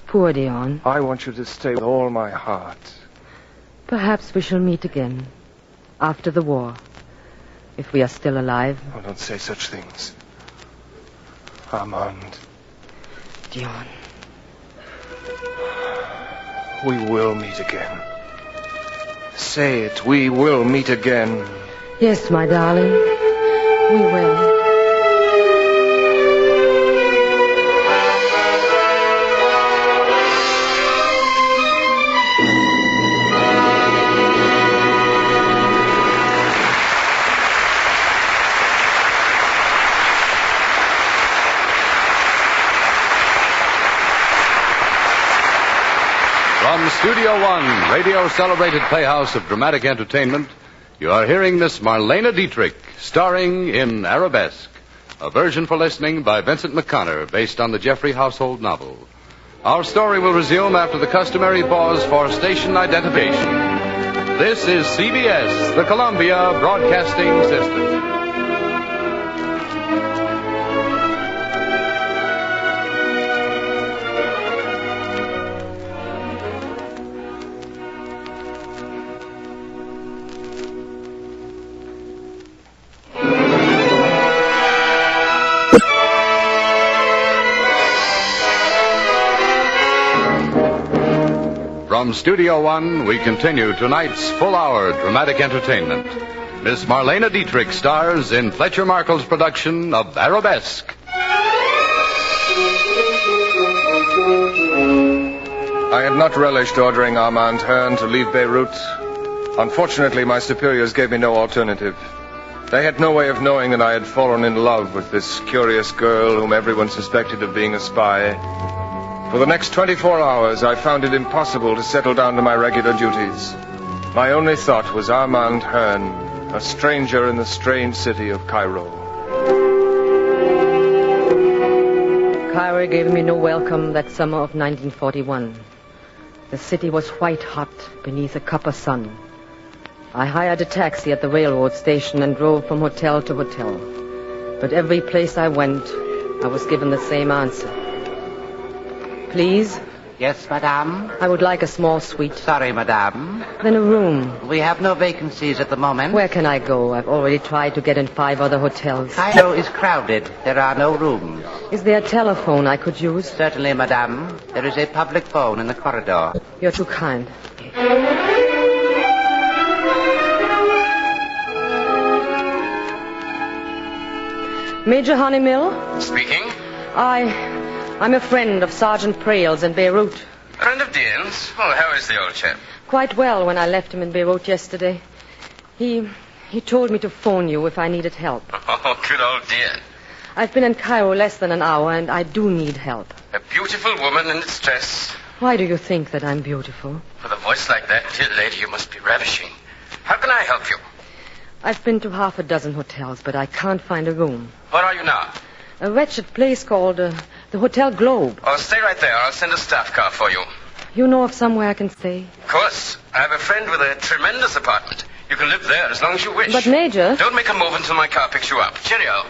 Poor Dion. I want you to stay with all my heart. Perhaps we shall meet again. After the war. If we are still alive. Oh, don't say such things. Armand. Dion. We will meet again. Say it. We will meet again. Yes, my darling. We will. From Studio One, radio-celebrated playhouse of dramatic entertainment, you are hearing Miss Marlene Dietrich, starring in Arabesque, a version for listening by Vincent McConnor, based on the Jeffrey Household novel. Our story will resume after the customary pause for station identification. This is CBS, the Columbia Broadcasting System. From Studio One, we continue tonight's full-hour dramatic entertainment. Miss Marlene Dietrich stars in Fletcher Markle's production of Arabesque. I had not relished ordering Armand Hearn to leave Beirut. Unfortunately, my superiors gave me no alternative. They had no way of knowing that I had fallen in love with this curious girl whom everyone suspected of being a spy. For the next 24 hours, I found it impossible to settle down to my regular duties. My only thought was Armand Hearn, a stranger in the strange city of Cairo. Cairo gave me no welcome that summer of 1941. The city was white hot beneath a copper sun. I hired a taxi at the railroad station and drove from hotel to hotel. But every place I went, I was given the same answer. Please? Yes, madame? I would like a small suite. Sorry, madame. Then a room. We have no vacancies at the moment. Where can I go? I've already tried to get in 5 other hotels. Cairo is crowded. There are no rooms. Is there a telephone I could use? Certainly, madame. There is a public phone in the corridor. You're too kind. Major Honeymill? Speaking. I'm a friend of Sergeant Prale's in Beirut. Friend of Dean's? Well, how is the old chap? Quite well when I left him in Beirut yesterday. He told me to phone you if I needed help. Oh, good old Dean. I've been in Cairo less than an hour, and I do need help. A beautiful woman in distress. Why do you think that I'm beautiful? With a voice like that, dear lady, you must be ravishing. How can I help you? I've been to half a dozen hotels, but I can't find a room. Where are you now? A wretched place called the Hotel Globe. Oh, stay right there. I'll send a staff car for you. You know of somewhere I can stay? Of course. I have a friend with a tremendous apartment. You can live there as long as you wish. But, Major... Don't make a move until my car picks you up. Cheerio.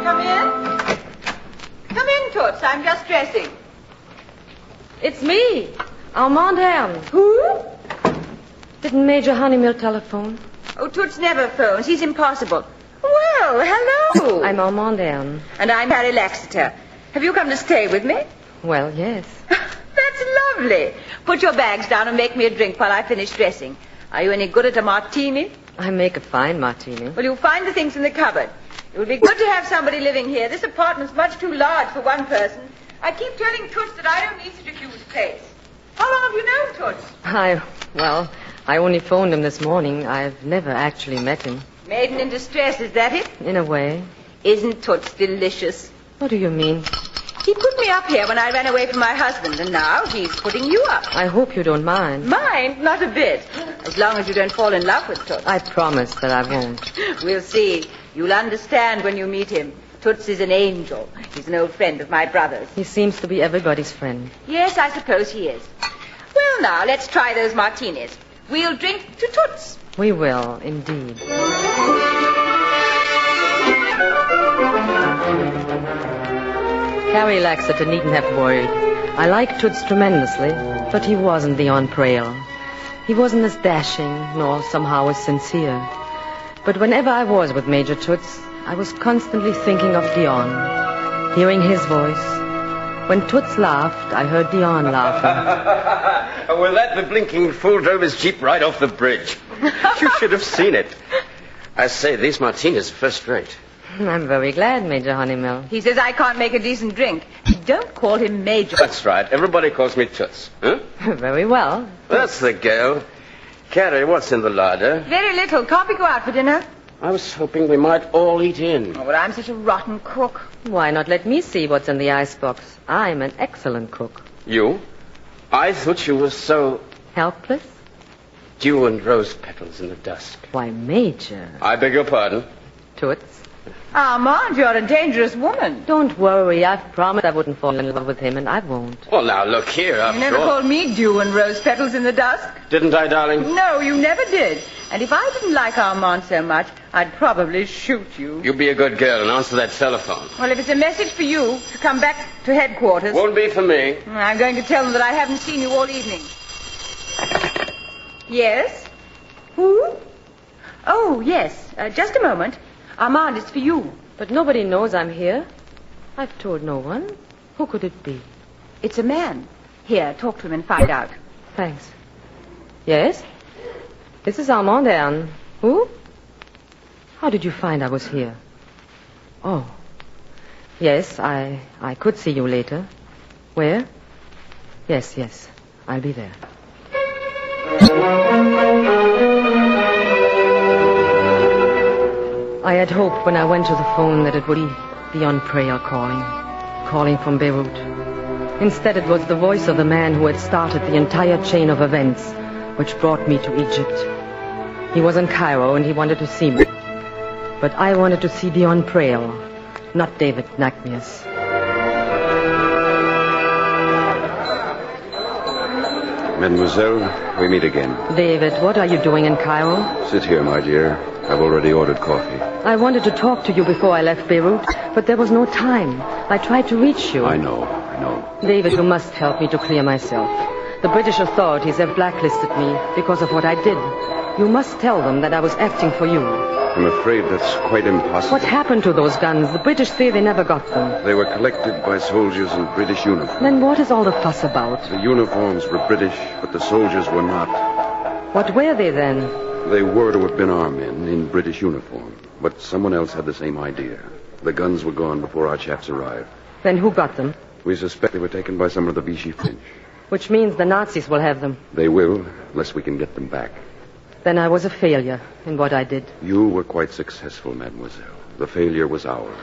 Come in. Come in, Toots. I'm just dressing. It's me, Armand Hearn. Who? Didn't Major Honeymill telephone? Oh, Toots never phones. He's impossible. Well, hello. I'm Armand Hearn. And I'm Harry Laxeter. Have you come to stay with me? Well, yes. That's lovely. Put your bags down and make me a drink while I finish dressing. Are you any good at a martini? I make a fine martini. Well, you'll find the things in the cupboard. It would be good to have somebody living here. This apartment's much too large for one person. I keep telling Toots that I don't need such a huge place. How long have you known Toots? I only phoned him this morning. I've never actually met him. Maiden in distress, is that it? In a way. Isn't Toots delicious? What do you mean? He put me up here when I ran away from my husband, and now he's putting you up. I hope you don't mind. Mind? Not a bit. As long as you don't fall in love with Toots. I promise that I won't. We'll see. You'll understand when you meet him. Toots is an angel. He's an old friend of my brother's. He seems to be everybody's friend. Yes, I suppose he is. Well, now, let's try those martinis. We'll drink to Toots. We will, indeed. Carrie Laxeter needn't have worried. I liked Toots tremendously, but he wasn't Dion Prale. He wasn't as dashing, nor somehow as sincere. But whenever I was with Major Toots, I was constantly thinking of Dion, hearing his voice. When Toots laughed, I heard Dion laughing. Well, the blinking fool drove his jeep right off the bridge. You should have seen it. I say, these martinis are first rate. I'm very glad, Major Honeymell. He says I can't make a decent drink. Don't call him Major. That's right. Everybody calls me Toots. Huh? Very well. That's the girl. Carrie, what's in the larder? Very little. Can't we go out for dinner? I was hoping we might all eat in. Oh, but I'm such a rotten cook. Why not let me see what's in the icebox? I'm an excellent cook. You? I thought you were so... Helpless? Dew and rose petals in the dusk. Why, Major. I beg your pardon. Toots? Armand, you're a dangerous woman. Don't worry. I've promised I wouldn't fall in love with him, and I won't. Well, now, look here, after You never all... called me dew and rose petals in the dusk. Didn't I, darling? No, you never did. And if I didn't like Armand so much, I'd probably shoot you. You be a good girl and answer that telephone. Well, if it's a message for you to come back to headquarters... Won't be for me. I'm going to tell them that I haven't seen you all evening. Yes? Who? Oh, yes. Just a moment. Armand, it's for you. But nobody knows I'm here. I've told no one. Who could it be? It's a man. Here, talk to him and find out. Thanks. Yes? This is Armand Ern. Who? How did you find I was here? Oh. Yes, I could see you later. Where? Yes. I'll be there. I had hoped when I went to the phone that it would be Dion Prale calling from Beirut. Instead, it was the voice of the man who had started the entire chain of events which brought me to Egypt. He was in Cairo and he wanted to see me. But I wanted to see Dion Prale, not David Nackmius. Mademoiselle, we meet again. David, what are you doing in Cairo? Sit here, my dear. I've already ordered coffee. I wanted to talk to you before I left Beirut, but there was no time. I tried to reach you. I know. David, you must help me to clear myself. The British authorities have blacklisted me because of what I did. You must tell them that I was acting for you. I'm afraid that's quite impossible. What happened to those guns? The British say they never got them. They were collected by soldiers in British uniforms. Then what is all the fuss about? The uniforms were British, but the soldiers were not. What were they then? They were to have been our men in British uniform, but someone else had the same idea. The guns were gone before our chaps arrived. Then who got them? We suspect they were taken by some of the Vichy French. Which means the Nazis will have them. They will, unless we can get them back. Then I was a failure in what I did. You were quite successful, mademoiselle. The failure was ours.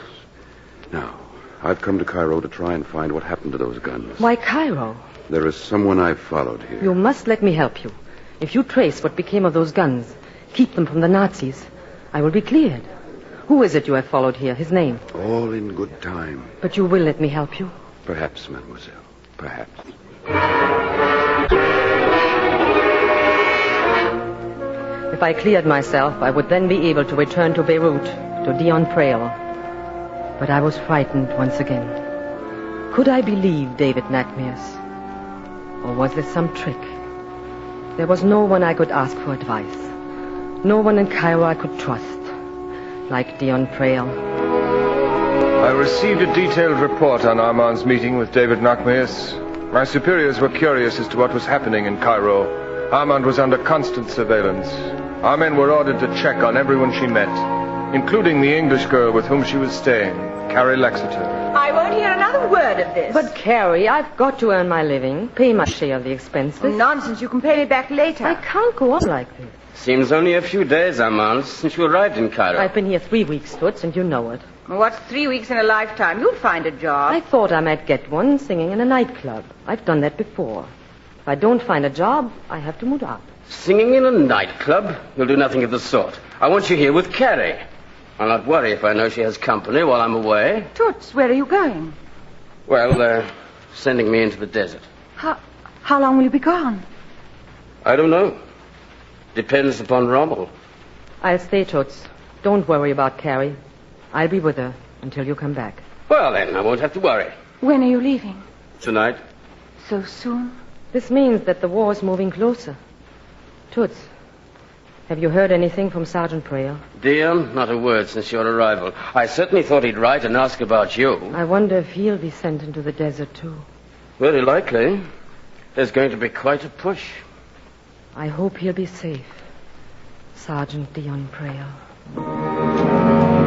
Now, I've come to Cairo to try and find what happened to those guns. Why Cairo? There is someone I've followed here. You must let me help you. If you trace what became of those guns, keep them from the Nazis, I will be cleared. Who is it you have followed here? His name? All in good time. But you will let me help you? Perhaps, mademoiselle. Perhaps. If I cleared myself, I would then be able to return to Beirut, to Dion Prale. But I was frightened once again. Could I believe David Nackmius? Or was this some trick? There was no one I could ask for advice. No one in Cairo I could trust, like Dion Prale. I received a detailed report on Armand's meeting with David Nackmius. My superiors were curious as to what was happening in Cairo. Armand was under constant surveillance. Our men were ordered to check on everyone she met, including the English girl with whom she was staying, Carrie Laxeter. I won't hear another word of this. But, Carrie, I've got to earn my living, pay my share of the expenses. Nonsense. You can pay me back later. I can't go on like this. Seems only a few days, Armand, since you arrived in Cairo. I've been here 3 weeks, Toots, and you know it. What's 3 weeks in a lifetime? You'll find a job. I thought I might get one singing in a nightclub. I've done that before. If I don't find a job, I have to move out. Singing in a nightclub? You'll do nothing of the sort. I want you here with Carrie. I'll not worry if I know she has company while I'm away. Toots, where are you going? Well, they're sending me into the desert. How long will you be gone? I don't know. Depends upon Rommel. I'll stay, Toots. Don't worry about Carrie. I'll be with her until you come back. Well, then, I won't have to worry. When are you leaving? Tonight. So soon? This means that the war is moving closer. Toots, have you heard anything from Sergeant Preyle? Dear, not a word since your arrival. I certainly thought he'd write and ask about you. I wonder if he'll be sent into the desert, too. Very likely. There's going to be quite a push. I hope he'll be safe. Sergeant Dion Preyle.